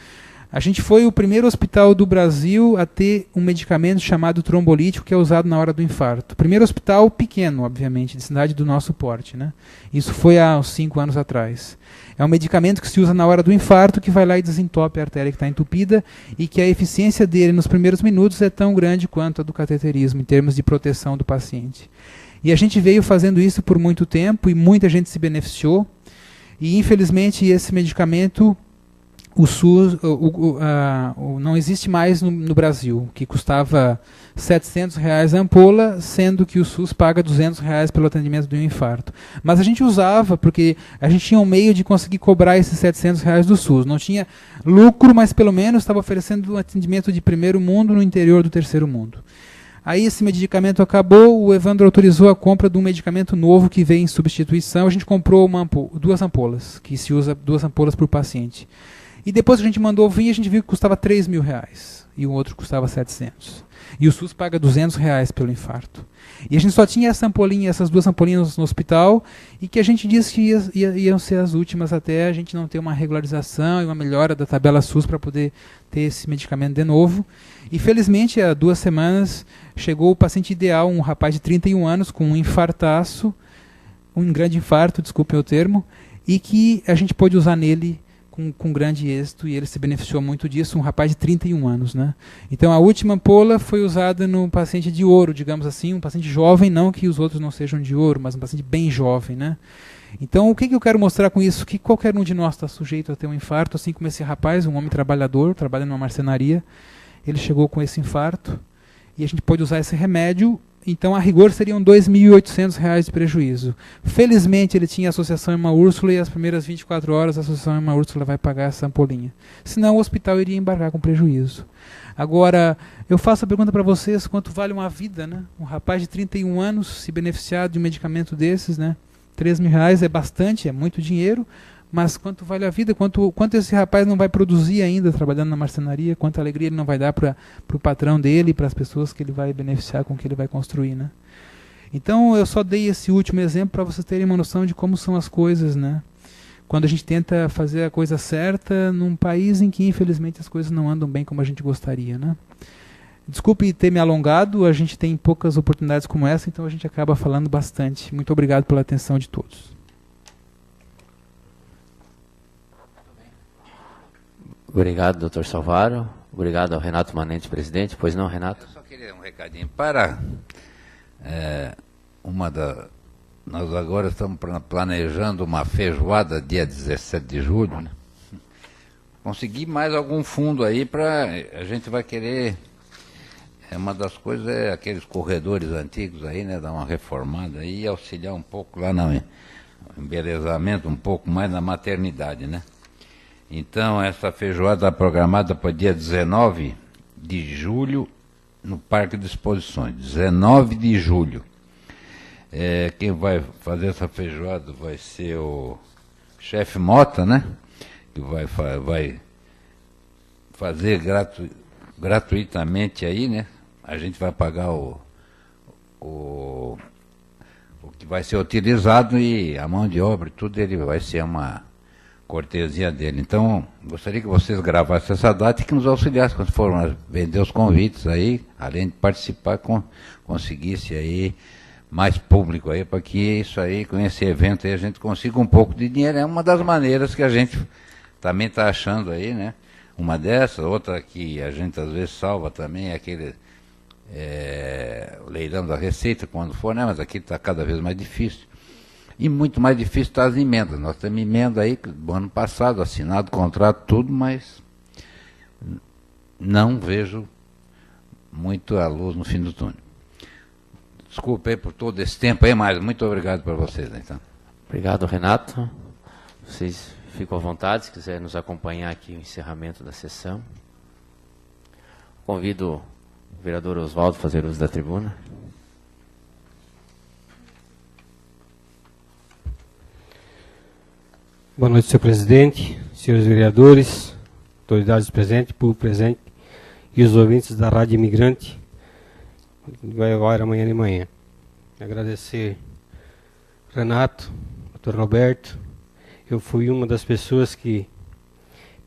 A gente foi o primeiro hospital do Brasil a ter um medicamento chamado trombolítico, que é usado na hora do infarto. Primeiro hospital pequeno, obviamente, de cidade do nosso porte, né? Isso foi há uns 5 anos atrás. É um medicamento que se usa na hora do infarto, que vai lá e desentope a artéria que está entupida, e que a eficiência dele nos primeiros minutos é tão grande quanto a do cateterismo, em termos de proteção do paciente. E a gente veio fazendo isso por muito tempo, e muita gente se beneficiou. E, infelizmente, esse medicamento, o SUS não existe mais no Brasil, que custava R$700 a ampola, sendo que o SUS paga R$200 pelo atendimento de um infarto. Mas a gente usava, porque a gente tinha um meio de conseguir cobrar esses R$700 do SUS. Não tinha lucro, mas pelo menos estava oferecendo um atendimento de primeiro mundo no interior do terceiro mundo. Aí esse medicamento acabou, o Evandro autorizou a compra de um medicamento novo que veio em substituição. A gente comprou 2 ampolas, que se usa 2 ampolas por paciente. E depois que a gente mandou vir, a gente viu que custava R$3.000 e o outro custava 700. E o SUS paga R$200 pelo infarto. E a gente só tinha essas 2 ampolinhas no hospital, e que a gente disse que iam ser as últimas até a gente não ter uma regularização e uma melhora da tabela SUS para poder ter esse medicamento de novo. E felizmente, há 2 semanas, chegou o paciente ideal, um rapaz de 31 anos com um infartaço, um grande infarto, desculpem o termo, e que a gente pôde usar nele com grande êxito, e ele se beneficiou muito disso, um rapaz de 31 anos. Né? Então a última ampola foi usada no paciente de ouro, digamos assim, um paciente jovem, não que os outros não sejam de ouro, mas um paciente bem jovem. Né? Então o que eu quero mostrar com isso? Que qualquer um de nós está sujeito a ter um infarto, assim como esse rapaz, um homem trabalhador, trabalha numa marcenaria, ele chegou com esse infarto, e a gente pôde usar esse remédio. Então, a rigor, seriam R$2.800 de prejuízo. Felizmente, ele tinha associação Irmã Úrsula, e as primeiras 24 horas a associação Irmã Úrsula vai pagar essa ampolinha. Senão, o hospital iria embarcar com prejuízo. Agora, eu faço a pergunta para vocês, quanto vale uma vida, né? Um rapaz de 31 anos se beneficiar de um medicamento desses, né? R$3.000 é bastante, é muito dinheiro, mas quanto vale a vida? Quanto esse rapaz não vai produzir ainda trabalhando na marcenaria? Quanta alegria ele não vai dar para o patrão dele, para as pessoas que ele vai beneficiar, com que ele vai construir, né? Então eu só dei esse último exemplo para vocês terem uma noção de como são as coisas, né? Quando a gente tenta fazer a coisa certa num país em que infelizmente as coisas não andam bem como a gente gostaria, né? Desculpe ter me alongado, a gente tem poucas oportunidades como essa, então a gente acaba falando bastante. Muito obrigado pela atenção de todos. Obrigado, Dr. Salvaro. Obrigado ao Renato Manente, presidente. Pois não, Renato? Eu só queria um recadinho para nós agora estamos planejando uma feijoada dia 17 de julho, né? Conseguir mais algum fundo aí para a gente vai querer. Uma das coisas é aqueles corredores antigos aí, né? Dar uma reformada aí e auxiliar um pouco lá no embelezamento, um pouco mais na maternidade, né? Então, essa feijoada está programada para o dia 19 de julho, no Parque de Exposições. 19 de julho. Quem vai fazer essa feijoada vai ser o chefe Mota, né? Que vai fazer gratuitamente aí, né? A gente vai pagar o que vai ser utilizado, e a mão de obra e tudo, ele vai ser uma cortesia dele. Então, gostaria que vocês gravassem essa data e que nos auxiliassem quando for vender os convites aí, além de participar, conseguisse aí mais público aí, para que isso aí, com esse evento aí, a gente consiga um pouco de dinheiro. É uma das maneiras que a gente também está achando aí, né? Uma dessas, outra que a gente às vezes salva também é aquele o leilão da Receita, quando for, né? Mas aqui está cada vez mais difícil. E muito mais difícil está as emendas. Nós temos emenda aí do ano passado, assinado contrato, tudo, mas não vejo muito a luz no fim do túnel. Desculpe aí por todo esse tempo aí, mas muito obrigado para vocês. Então. Obrigado, Renato. Vocês ficam à vontade, se quiserem nos acompanhar aqui no encerramento da sessão. Convido o vereador Oswaldo a fazer uso da tribuna. Boa noite, senhor presidente, senhores vereadores, autoridades presentes, público presente e os ouvintes da Rádio Imigrante. Vai agora amanhã de manhã. Agradecer Renato, Dr. Roberto. Eu fui uma das pessoas que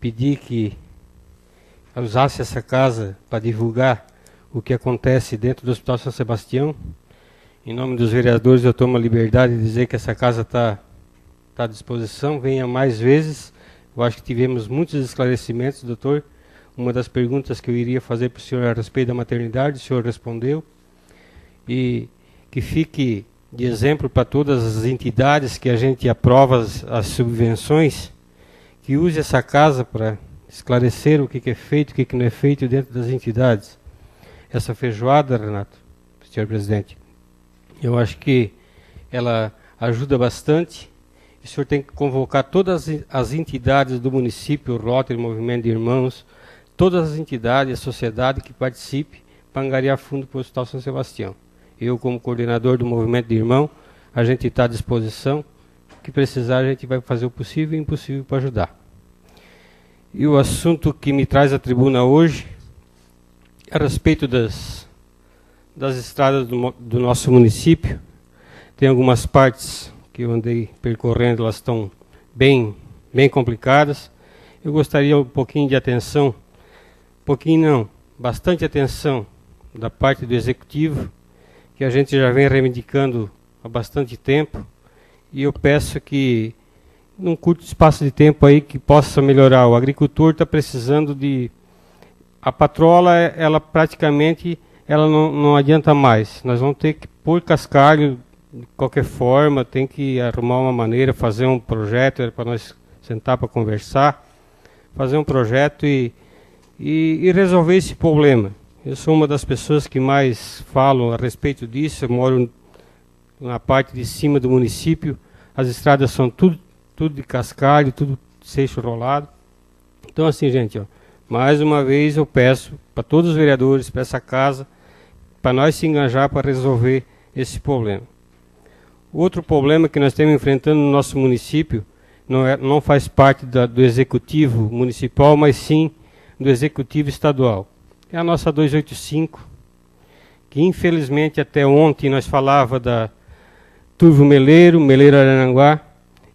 pedi que usasse essa casa para divulgar o que acontece dentro do Hospital São Sebastião. Em nome dos vereadores, eu tomo a liberdade de dizer que essa casa está à disposição, venha mais vezes. Eu acho que tivemos muitos esclarecimentos, doutor. Uma das perguntas que eu iria fazer para o senhor a respeito da maternidade, o senhor respondeu. E que fique de exemplo para todas as entidades que a gente aprova as subvenções, que use essa casa para esclarecer o que é feito, o que não é feito dentro das entidades. Essa feijoada, Renato, senhor presidente, eu acho que ela ajuda bastante. O senhor tem que convocar todas as entidades do município, o Rotary, o Movimento de Irmãos, todas as entidades, a sociedade que participe para angariar fundo para o Hospital São Sebastião. Eu, como coordenador do Movimento de Irmão, a gente está à disposição. O que precisar, a gente vai fazer o possível e o impossível para ajudar. E o assunto que me traz à tribuna hoje é a respeito das estradas do nosso município. Tem algumas partes que eu andei percorrendo, elas estão bem complicadas. Eu gostaria um pouquinho de atenção, bastante atenção da parte do Executivo, que a gente já vem reivindicando há bastante tempo, e eu peço que, num curto espaço de tempo aí, que possa melhorar. O agricultor está precisando de... A patrola, ela praticamente, ela não adianta mais. Nós vamos ter que pôr cascalho de qualquer forma, tem que arrumar uma maneira, fazer um projeto para nós sentar para conversar, fazer um projeto e resolver esse problema. Eu sou uma das pessoas que mais falam a respeito disso. Eu moro na parte de cima do município. As estradas são tudo de cascalho, tudo seixo rolado. Então, assim, gente, ó, mais uma vez eu peço para todos os vereadores, para essa casa, para nós se engajar para resolver esse problema. Outro problema que nós estamos enfrentando no nosso município não faz parte do executivo municipal, mas sim do executivo estadual. É a nossa 285, que infelizmente até ontem nós falava da Turvo Meleiro Araranguá,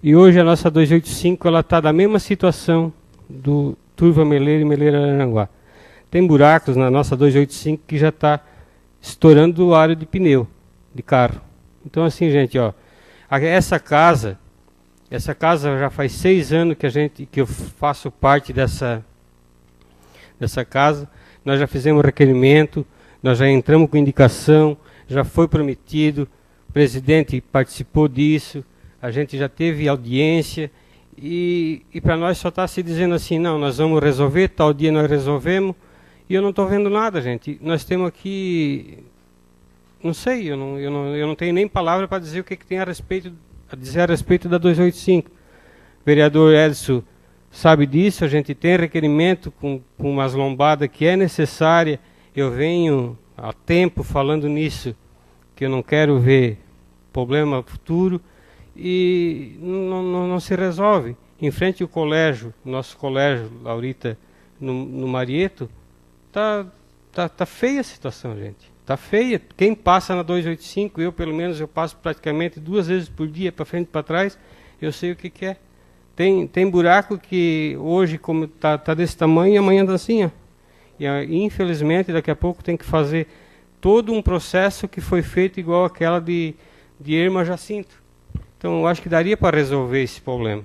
e hoje a nossa 285 ela está da mesma situação do Turvo Meleiro e Meleiro Araranguá. Tem buracos na nossa 285 que já está estourando o aro de pneu de carro. Então assim, gente, ó, essa casa já faz 6 anos que eu faço parte dessa casa. Nós já fizemos requerimento, nós já entramos com indicação, já foi prometido, o presidente participou disso, a gente já teve audiência, e para nós só está se dizendo assim, não, nós vamos resolver, tal dia nós resolvemos, e eu não estou vendo nada, gente. Nós temos aqui, não sei, eu não tenho nem palavra para dizer o que tem a dizer a respeito da 285. O vereador Edson sabe disso, a gente tem requerimento com umas lombadas que é necessária. Eu venho há tempo falando nisso, que eu não quero ver problema futuro, e não se resolve. Em frente ao colégio, nosso colégio, Laurita, no Marieto, tá feia a situação, gente. Tá feia. Quem passa na 285, eu pelo menos, eu passo praticamente 2 vezes por dia, para frente e para trás, eu sei o que é. Tem buraco que hoje, como tá desse tamanho, e amanhã está assim, ó. E infelizmente, daqui a pouco tem que fazer todo um processo que foi feito igual aquela de Irma Jacinto. Então, eu acho que daria para resolver esse problema.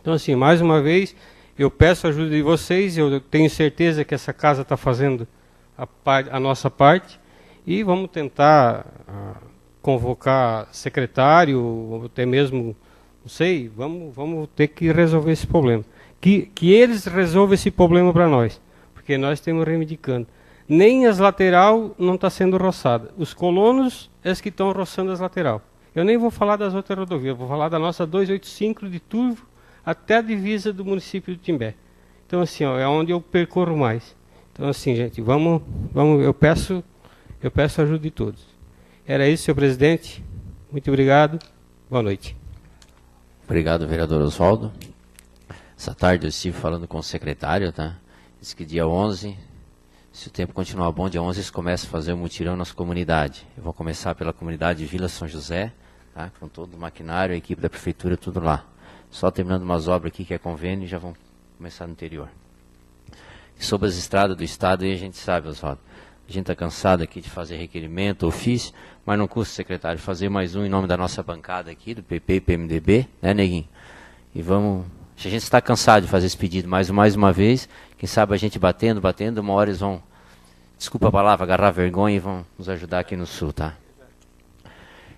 Então, assim, mais uma vez, eu peço a ajuda de vocês. Eu tenho certeza que essa casa está fazendo a nossa parte. E vamos tentar convocar secretário, ou até mesmo... Não sei, vamos ter que resolver esse problema. Que eles resolvam esse problema para nós, porque nós estamos reivindicando. Nem as lateral não está sendo roçada. Os colonos é os que estão roçando as lateral. Eu nem vou falar das outras rodovias, vou falar da nossa 285 de Turvo até a divisa do município de Timbé. Então assim, ó, é onde eu percorro mais. Então assim, gente, vamos, eu peço a ajuda de todos. Era isso, senhor presidente. Muito obrigado. Boa noite. Obrigado, vereador Oswaldo. Essa tarde eu estive falando com o secretário, tá? Diz que dia 11, se o tempo continuar bom, dia 11 eles começam a fazer um mutirão na nossa comunidade. Eu vou começar pela comunidade de Vila São José, tá? Com todo o maquinário, a equipe da prefeitura, tudo lá. Só terminando umas obras aqui que é convênio e já vão começar no interior. sobre as estradas do Estado, e a gente sabe, Oswaldo, a gente está cansado aqui de fazer requerimento, ofício, mas não custa, secretário, fazer mais um em nome da nossa bancada aqui, do PP e PMDB, né, Neguinho? E vamos, se a gente está cansado de fazer esse pedido mais uma vez, quem sabe a gente batendo, uma hora eles vão, desculpa a palavra, agarrar vergonha e vão nos ajudar aqui no Sul, tá?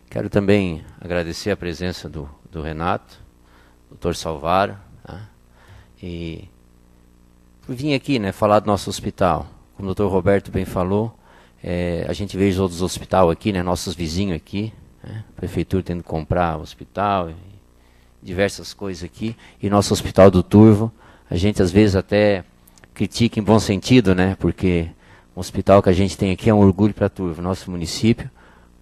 Quero também agradecer a presença do Renato, doutor Salvaro, tá? E vim aqui, né, falar do nosso hospital. Como o doutor Roberto bem falou, a gente vê os outros hospitais aqui, né, nossos vizinhos aqui, né, a prefeitura tendo que comprar o hospital, diversas coisas aqui, e nosso hospital do Turvo, a gente às vezes até critica em bom sentido, né, porque o hospital que a gente tem aqui é um orgulho para Turvo, nosso município,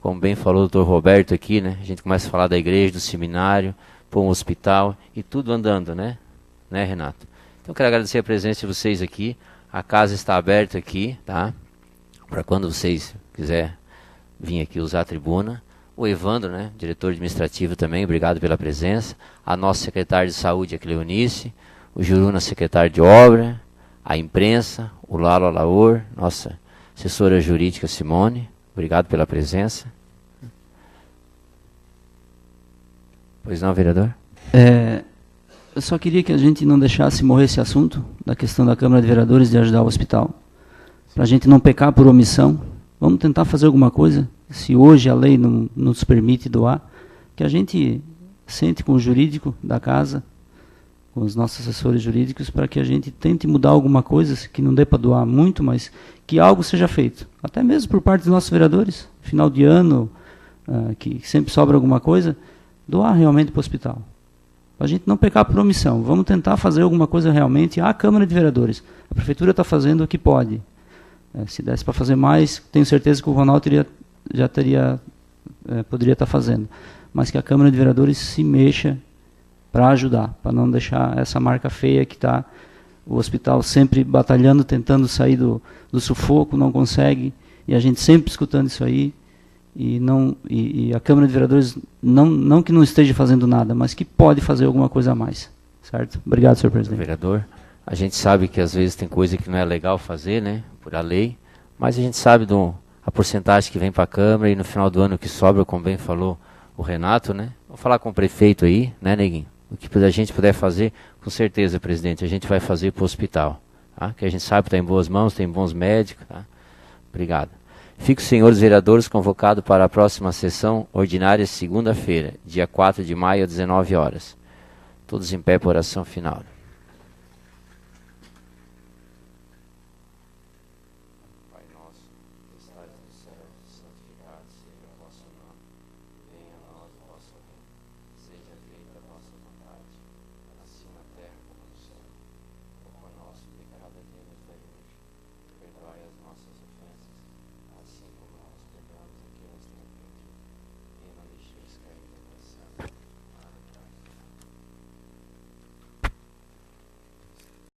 como bem falou o doutor Roberto aqui, né, a gente começa a falar da igreja, do seminário, pôr um hospital, e tudo andando, né, Renato? Então, quero agradecer a presença de vocês aqui. A casa está aberta aqui, tá? Para quando vocês quiserem vir aqui usar a tribuna. O Evandro, né? Diretor administrativo também, obrigado pela presença. A nossa secretária de saúde, a Cleonice. O Juruna, secretário de obra. A imprensa, o Lalo Alaor, nossa assessora jurídica Simone. Obrigado pela presença. Pois não, vereador? Eu só queria que a gente não deixasse morrer esse assunto da questão da Câmara de Vereadores de ajudar o hospital. Para a gente não pecar por omissão, vamos tentar fazer alguma coisa. Se hoje a lei não nos permite doar, que a gente sente com o jurídico da casa, com os nossos assessores jurídicos, para que a gente tente mudar alguma coisa, que não dê para doar muito, mas que algo seja feito. Até mesmo por parte dos nossos vereadores, final de ano, que sempre sobra alguma coisa, doar realmente para o hospital. A gente não pecar por omissão. Vamos tentar fazer alguma coisa realmente. A Câmara de Vereadores. A Prefeitura está fazendo o que pode. Se desse para fazer mais, tenho certeza que o Ronaldo poderia estar fazendo. Mas que a Câmara de Vereadores se mexa para ajudar, para não deixar essa marca feia que está o hospital sempre batalhando, tentando sair do sufoco, não consegue, e a gente sempre escutando isso aí. E a Câmara de Vereadores, não que não esteja fazendo nada, mas que pode fazer alguma coisa a mais. Certo? Obrigado, senhor presidente. Vereador, a gente sabe que às vezes tem coisa que não é legal fazer, né, por a lei, mas a gente sabe a porcentagem que vem para a Câmara e no final do ano que sobra, como bem falou o Renato, né? Vou falar com o prefeito aí, né, Neguinho? O que a gente puder fazer, com certeza, presidente, a gente vai fazer para o hospital. Tá? Que a gente sabe que está em boas mãos, tem bons médicos. Tá? Obrigado. Fico, senhores vereadores, convocado para a próxima sessão ordinária, segunda-feira, dia 4 de maio, às 19 horas. Todos em pé para oração final.